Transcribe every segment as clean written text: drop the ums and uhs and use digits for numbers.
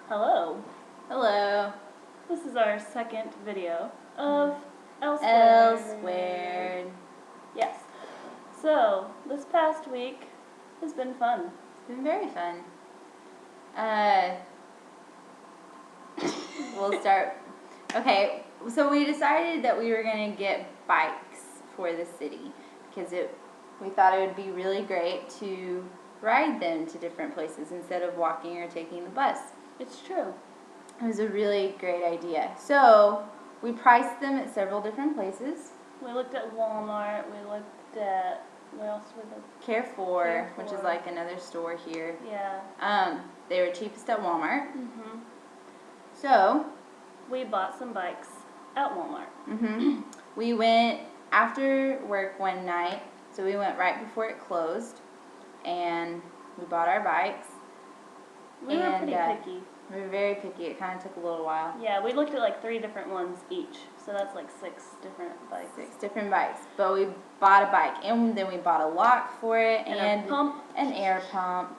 Hello. Hello. This is our second video of Elsewhere. Elsewhere. Yes. So, this past week has been fun. It's been very fun. We'll start. Okay, so we decided that we were going to get bikes for the city because we thought it would be really great to ride them to different places instead of walking or taking the bus. It's true. It was a really great idea. So we priced them at several different places. We looked at Walmart. We looked at, what else was it? Carrefour, which is like another store here. Yeah. They were cheapest at Walmart. Mhm. So we bought some bikes at Walmart. We went after work one night, so we went right before it closed, and we bought our bikes. We were pretty picky. We were very picky. It kind of took a little while. Yeah, we looked at like 3 different ones each, so that's like 6 different bikes. 6 different bikes, but we bought a bike, and then we bought a lock for it, and a pump, an air pump.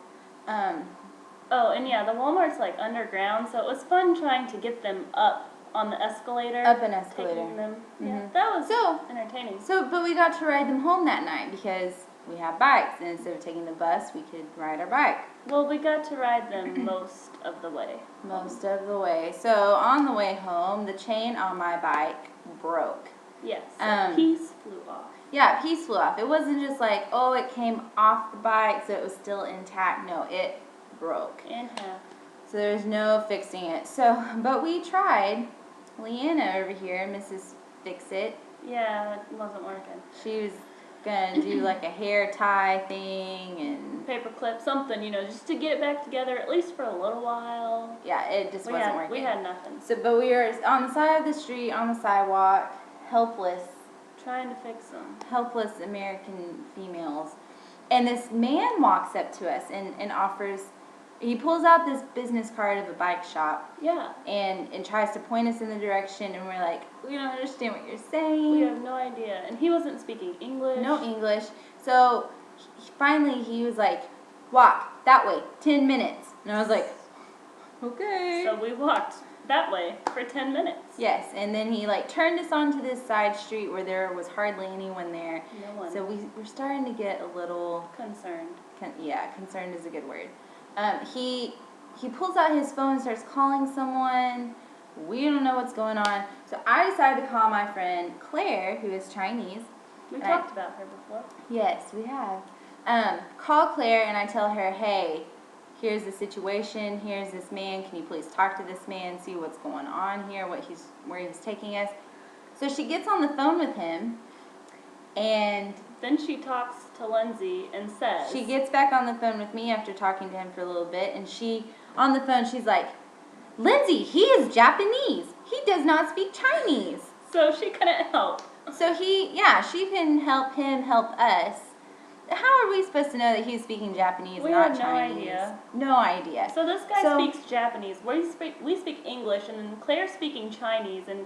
Oh, and yeah, the Walmart's like underground, so it was fun trying to get them up on the escalator. Up an escalator. Taking them. Yeah, that was entertaining. But we got to ride them home that night because we had bikes, and instead of taking the bus, we could ride our bike. Well, we got to ride them most of the way. Most of the way. So on the way home, the chain on my bike broke. Yes. A piece flew off. Yeah, a piece flew off. It wasn't just like, oh, it came off the bike, so it was still intact. No, it broke. In half. So there's no fixing it. So, but we tried. Leanna over here, Mrs. Fix-It. Yeah, it wasn't working. She was gonna do like a hair tie thing and paper clip, something, just to get it back together at least for a little while. Yeah, it just wasn't working. We had nothing. So, but we were on the side of the street, on the sidewalk, helpless. Trying to fix them. Helpless American females. And this man walks up to us and offers, he pulls out this business card of a bike shop. Yeah. And tries to point us in the direction, and we're like, we don't understand what you're saying. We have no idea. And he wasn't speaking English. No English. So finally he was like, walk that way, 10 minutes. And I was like, okay. So we walked that way for 10 minutes. Yes, and then he turned us onto this side street where there was hardly anyone there. No one. So we're starting to get a little concerned. Concerned is a good word. He pulls out his phone and starts calling someone. We don't know what's going on. So I decided to call my friend Claire, who is Chinese. We talked about her before. Yes, we have. Call Claire and I tell her, hey, here's the situation. Here's this man. Can you please talk to this man, see what's going on here, where he's taking us? So she gets on the phone with him, and then she talks to Lindsay and says... She gets back on the phone with me after talking to him for a little bit, and on the phone, she's like, Lindsay, he is Japanese. He does not speak Chinese. So she couldn't help. So she can help him help us. How are we supposed to know that he's speaking Japanese, not Chinese? We had no idea. So this guy speaks Japanese. We speak English, and then Claire's speaking Chinese, and...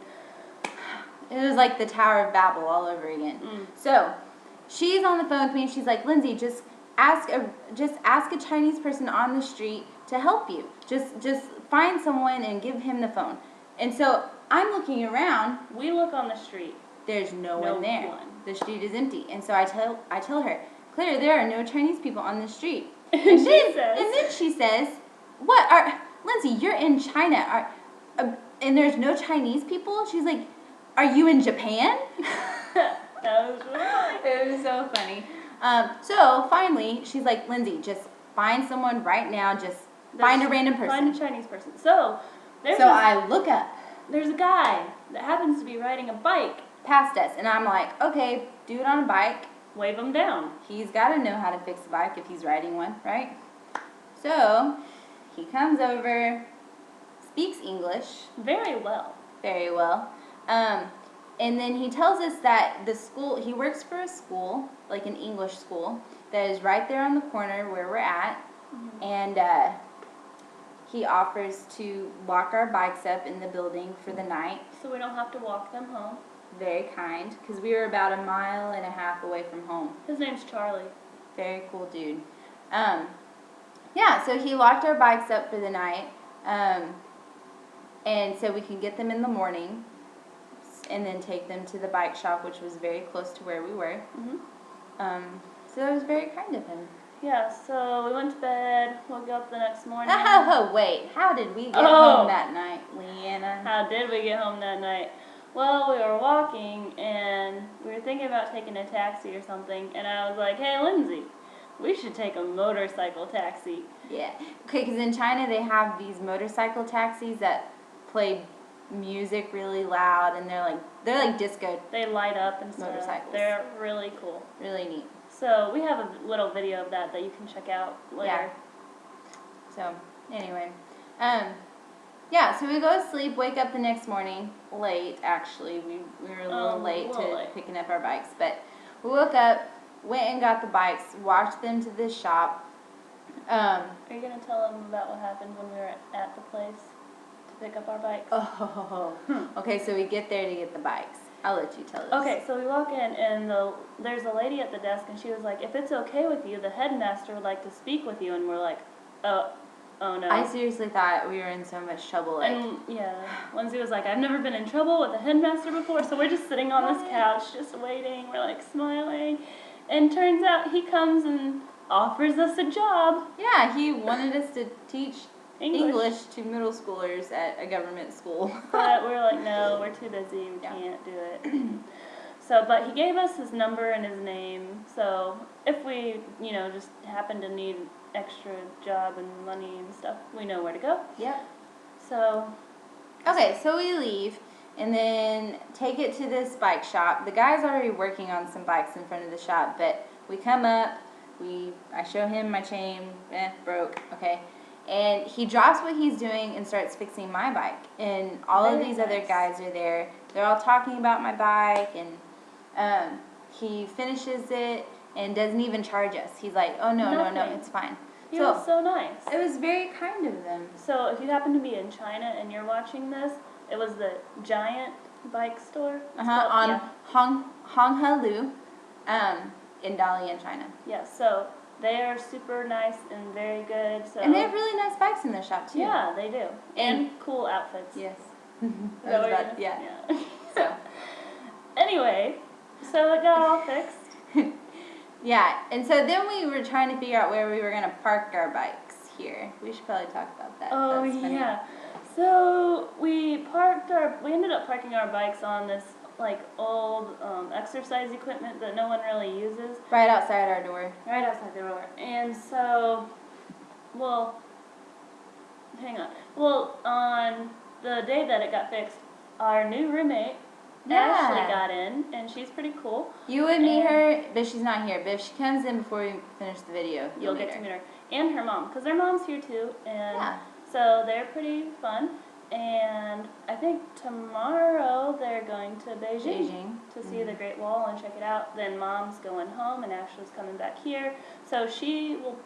It was like the Tower of Babel all over again. So she's on the phone with me, and she's like, Lindsay, just ask a Chinese person on the street to help you. Just find someone and give him the phone. And so I'm looking around. We look on the street. There's no one there. The street is empty. And so I tell her, Claire, there are no Chinese people on the street. And then she says, Lindsay, you're in China. And there's no Chinese people? She's like, are you in Japan? That was right. It was so funny. So finally, she's like, Lindsay, just find someone right now. Just find a random person. Find a Chinese person. So I look up. There's a guy that happens to be riding a bike past us, and I'm like, okay, dude on a bike. Wave him down. He's got to know how to fix a bike if he's riding one, right? So he comes over, speaks English. Very well. Very well. And then he tells us that he works for a school, like an English school, that is right there on the corner where we're at. And he offers to lock our bikes up in the building for the night. So we don't have to walk them home. Very kind, because we were about 1.5 miles away from home. His name's Charlie. Very cool dude. Yeah, so he locked our bikes up for the night. And so we can get them in the morning and then take them to the bike shop, which was very close to where we were. So that was very kind of him. Yeah, so we went to bed, woke up the next morning. Oh, wait. How did we get home that night, Leanna? How did we get home that night? Well, we were walking, and we were thinking about taking a taxi or something, and I was like, hey, Lindsay, we should take a motorcycle taxi. Yeah. Okay, because in China they have these motorcycle taxis that play music really loud, and they're like disco. They light up and stuff. Motorcycles. They're really cool. Really neat. So we have a little video of that you can check out later. Yeah. So anyway, yeah. So we go to sleep, wake up the next morning late. Actually, we were a little late picking up our bikes, but we woke up, went and got the bikes, walked them to the shop. Are you gonna tell them about what happened when we were at the place to pick up our bikes? Oh. Okay. So we get there to get the bikes. I'll let you tell this. Okay, so we walk in, and there's a lady at the desk, and she was like, if it's okay with you, the headmaster would like to speak with you. And we're like, oh no. I seriously thought we were in so much trouble. And yeah, Lindsay was like, I've never been in trouble with a headmaster before, so we're just sitting on this couch, just waiting. We're like smiling. And turns out he comes and offers us a job. Yeah, he wanted us to teach English to middle schoolers at a government school. But we're like, no, we're too busy. We can't do it. So, but he gave us his number and his name. So if we, just happen to need extra job and money and stuff, we know where to go. Yep. So. Okay, so we leave and then take it to this bike shop. The guy's already working on some bikes in front of the shop, but we come up, I show him my chain, broke, okay. And he drops what he's doing and starts fixing my bike. And all of these other guys are there. They're all talking about my bike, and he finishes it and doesn't even charge us. He's like, oh, no, it's fine. He was so nice. It was very kind of them. So if you happen to be in China and you're watching this, it was the Giant bike store. On Honghe-lu, in Dalian, China. Yeah, so they are super nice and very good. So. And they have really nice bikes in their shop, too. Yeah, they do. And cool outfits. Yes. Yeah. So. Anyway, so it got all fixed. Yeah, and so then we were trying to figure out where we were going to park our bikes here. We should probably talk about that. Oh, yeah. So we ended up parking our bikes on this old exercise equipment that no one really uses. Right outside our door. Right outside the door. And so, hang on. Well, on the day that it got fixed, our new roommate, Ashley, got in, and she's pretty cool. You would meet her, but she's not here. But if she comes in before we finish the video, you'll get to meet her. And her mom, because her mom's here too. And so they're pretty fun. And I think tomorrow they're going to Beijing to see the Great Wall and check it out. Then Mom's going home and Ashley's coming back here. So she will,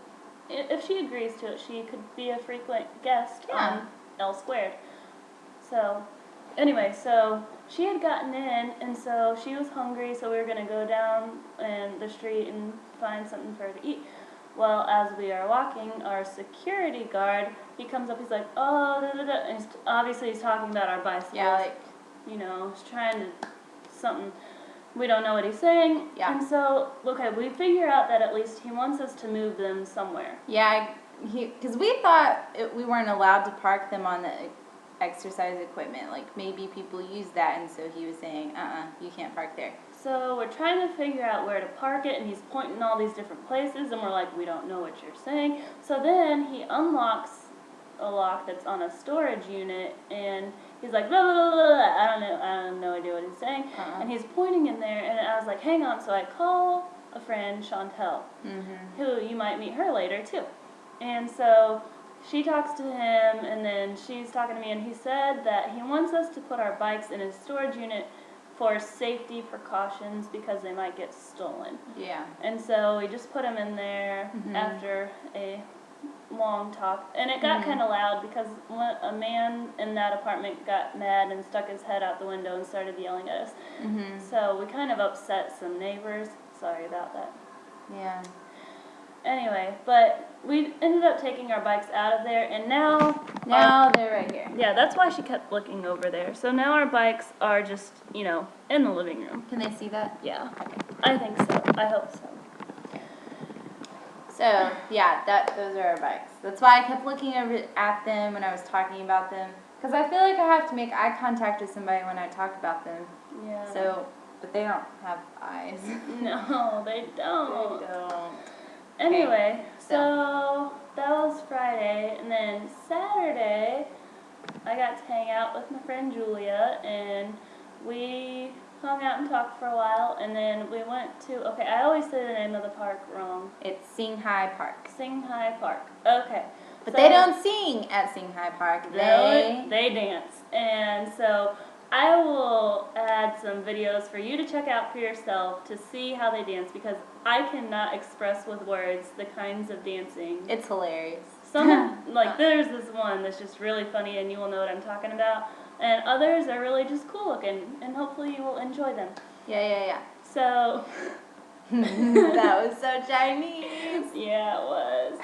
if she agrees to it, she could be a frequent guest on L Squared. So anyway, so she had gotten in, and so she was hungry, so we were going to go down in the street and find something for her to eat. Well, as we are walking, our security guard, he comes up, he's like, oh, da, da, da. And obviously he's talking about our bicycles. Yeah, he's trying to, something, we don't know what he's saying. Yeah. And so, okay, we figure out that at least he wants us to move them somewhere. Yeah, because we thought we weren't allowed to park them on the exercise equipment. Maybe people use that, and so he was saying, you can't park there. So we're trying to figure out where to park it, and he's pointing all these different places, and we're like, we don't know what you're saying. So then he unlocks a lock that's on a storage unit, and he's like, blah, blah, blah, blah. I have no idea what he's saying. And he's pointing in there, and I was like, hang on. So I call a friend, Chantel, who you might meet her later, too. And so she talks to him, and then she's talking to me, and he said that he wants us to put our bikes in his storage unit for safety precautions because they might get stolen. Yeah. And so we just put them in there after a long talk. And it got kind of loud because a man in that apartment got mad and stuck his head out the window and started yelling at us. So we kind of upset some neighbors. Sorry about that. Yeah. Anyway, but we ended up taking our bikes out of there, and now Now they're right here. Yeah, that's why she kept looking over there. So now our bikes are just, you know, in the living room. Can they see that? Yeah, I think so. I hope so. So, yeah, those are our bikes. That's why I kept looking over at them when I was talking about them. Because I feel like I have to make eye contact with somebody when I talk about them. Yeah. So, but they don't have eyes. No, they don't. They don't. Anyway, Okay, so that was Friday, and then Saturday, I got to hang out with my friend Julia, and we hung out and talked for a while, and then we went to, okay, I always say the name of the park wrong. It's Singhai Park. Singhai Park. Okay. But so, they don't sing at Singhai Park. They dance. And so I will add some videos for you to check out for yourself to see how they dance, because I cannot express with words the kinds of dancing. It's hilarious. Some, like, there's this one that's just really funny, and you will know what I'm talking about. And others are really just cool looking, and hopefully you will enjoy them. Yeah. So. That was so Chinese. Yeah, it was.